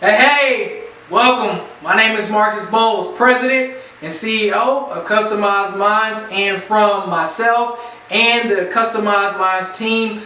Hey, welcome. My name is Marcus Boles, President and CEO of Customized Minds, and from myself and the Customized Minds team,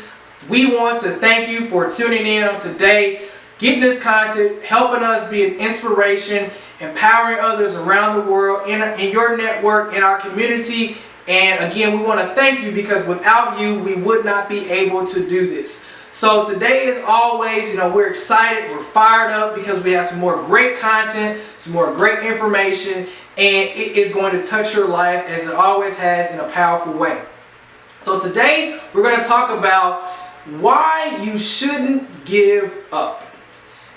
we want to thank you for tuning in on today, getting this content, helping us be an inspiration, empowering others around the world, in your network, in our community. And again, we want to thank you because without you, we would not be able to do this. So today, as always, we're excited, we're fired up because we have some more great content, some more great information, and it is going to touch your life as it always has in a powerful way. So today, we're going to talk about why you shouldn't give up.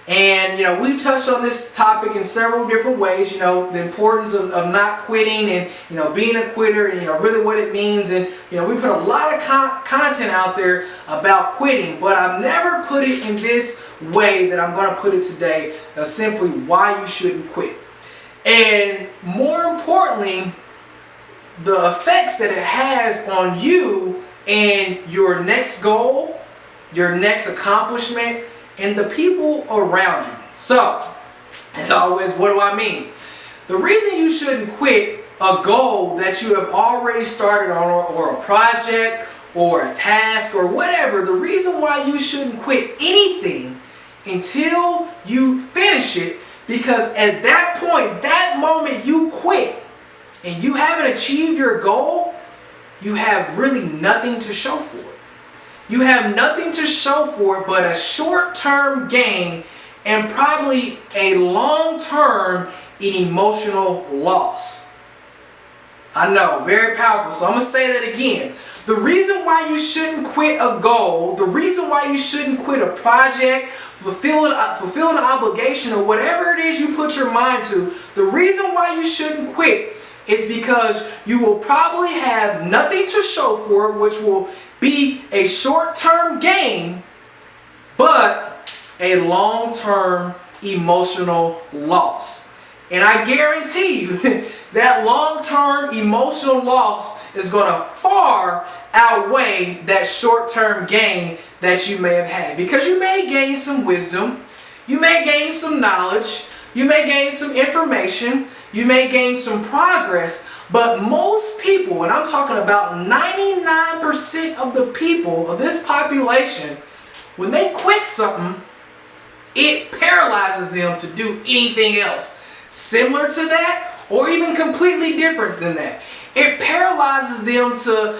And we've touched on this topic in several different ways, the importance of not quitting and being a quitter and really what it means. And we put a lot of content out there about quitting, but I've never put it in this way that I'm going to put it today, simply why you shouldn't quit. And more importantly, the effects that it has on you and your next goal, your next accomplishment, and the people around you. So, as always, what do I mean? The reason you shouldn't quit a goal that you have already started on, or a project, or a task, or whatever, the reason why you shouldn't quit anything until you finish it, because at that point, that moment you quit, and you haven't achieved your goal, you have really nothing to show for it. You have nothing to show for it but a short-term gain and probably a long-term emotional loss. I know, very powerful. So I'm going to say that again. The reason why you shouldn't quit a goal, the reason why you shouldn't quit a project, fulfilling an obligation, or whatever it is you put your mind to, the reason why you shouldn't quit is because you will probably have nothing to show for it, which will be a short-term gain, but a long-term emotional loss. And I guarantee you that long-term emotional loss is going to far outweigh that short-term gain that you may have had. Because you may gain some wisdom, you may gain some knowledge, you may gain some information, you may gain some progress, but most people, and I'm talking about 99% of the people of this population, when they quit something, it paralyzes them to do anything else. Similar to that, or even completely different than that. It paralyzes them to,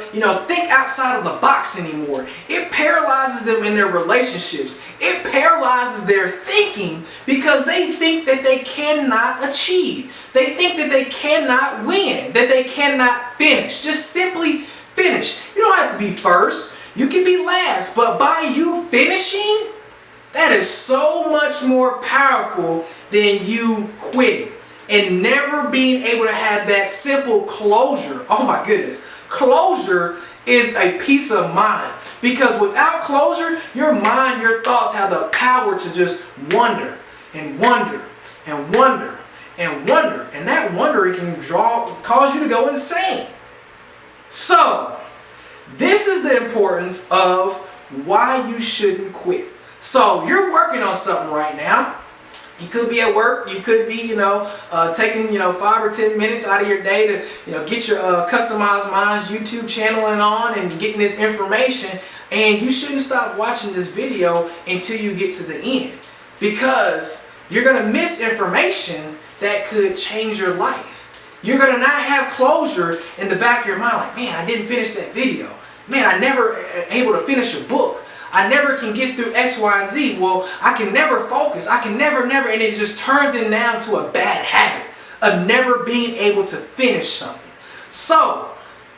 think outside of the box anymore. It paralyzes them in their relationships. It paralyzes their thinking because they think that they cannot achieve. They think that they cannot win, that they cannot finish. Just simply finish. You don't have to be first. You can be last. But by you finishing, that is so much more powerful than you quitting and never being able to have that simple closure. Oh my goodness. Closure is a peace of mind. Because without closure, your mind, your thoughts have the power to just wonder and wonder and wonder and wonder. And that wonder can cause you to go insane. So, this is the importance of why you shouldn't quit. So, you're working on something right now. You could be at work, you could be, taking, 5 or 10 minutes out of your day to, get your Customized Minds YouTube channel on and getting this information. And you shouldn't stop watching this video until you get to the end. Because you're going to miss information that could change your life. You're going to not have closure in the back of your mind, like, man, I didn't finish that video. Man, I never able to finish a book. I never can get through X, Y, and Z. Well, I can never focus. I can never, and it just turns it down to a bad habit of never being able to finish something. So,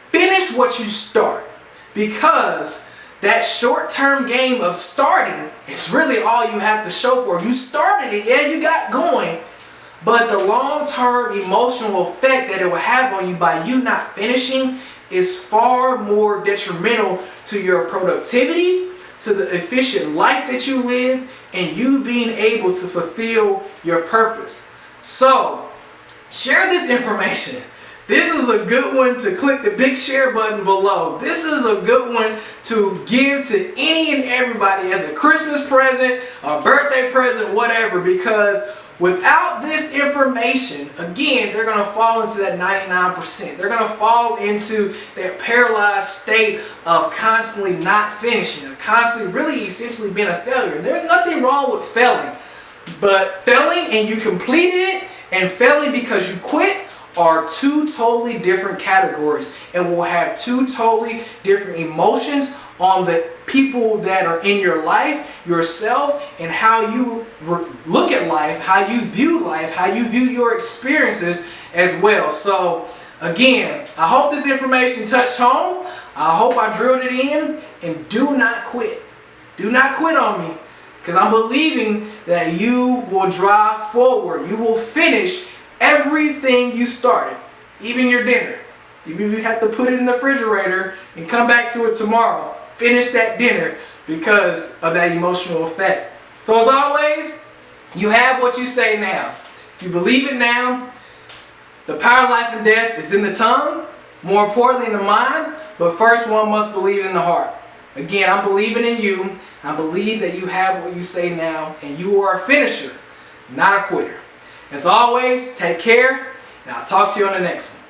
finish what you start, because that short-term game of starting is really all you have to show for. You started it, yeah, you got going, but the long-term emotional effect that it will have on you by you not finishing is far more detrimental to your productivity, to the efficient life that you live, and you being able to fulfill your purpose. So, share this information. this is a good one to click the big share button below. This is a good one to give to any and everybody as a Christmas present, a birthday present, whatever, because without this information, again, they're going to fall into that 99%. They're going to fall into that paralyzed state of constantly not finishing, constantly really essentially being a failure. And there's nothing wrong with failing, but failing and you completed it and failing because you quit are two totally different categories and will have two totally different emotions on the people that are in your life, yourself, and how you look at life, how you view life, how you view your experiences as well. So again, I hope this information touched home. I hope I drilled it in, and do not quit. Do not quit on me, because I'm believing that you will drive forward. You will finish everything you started, even your dinner. Even if you have to put it in the refrigerator and come back to it tomorrow, finish that dinner because of that emotional effect. So as always, you have what you say now. If you believe it now, the power of life and death is in the tongue, more importantly in the mind, but first one must believe in the heart. Again, I'm believing in you. I believe that you have what you say now, and you are a finisher, not a quitter. As always, take care, and I'll talk to you on the next one.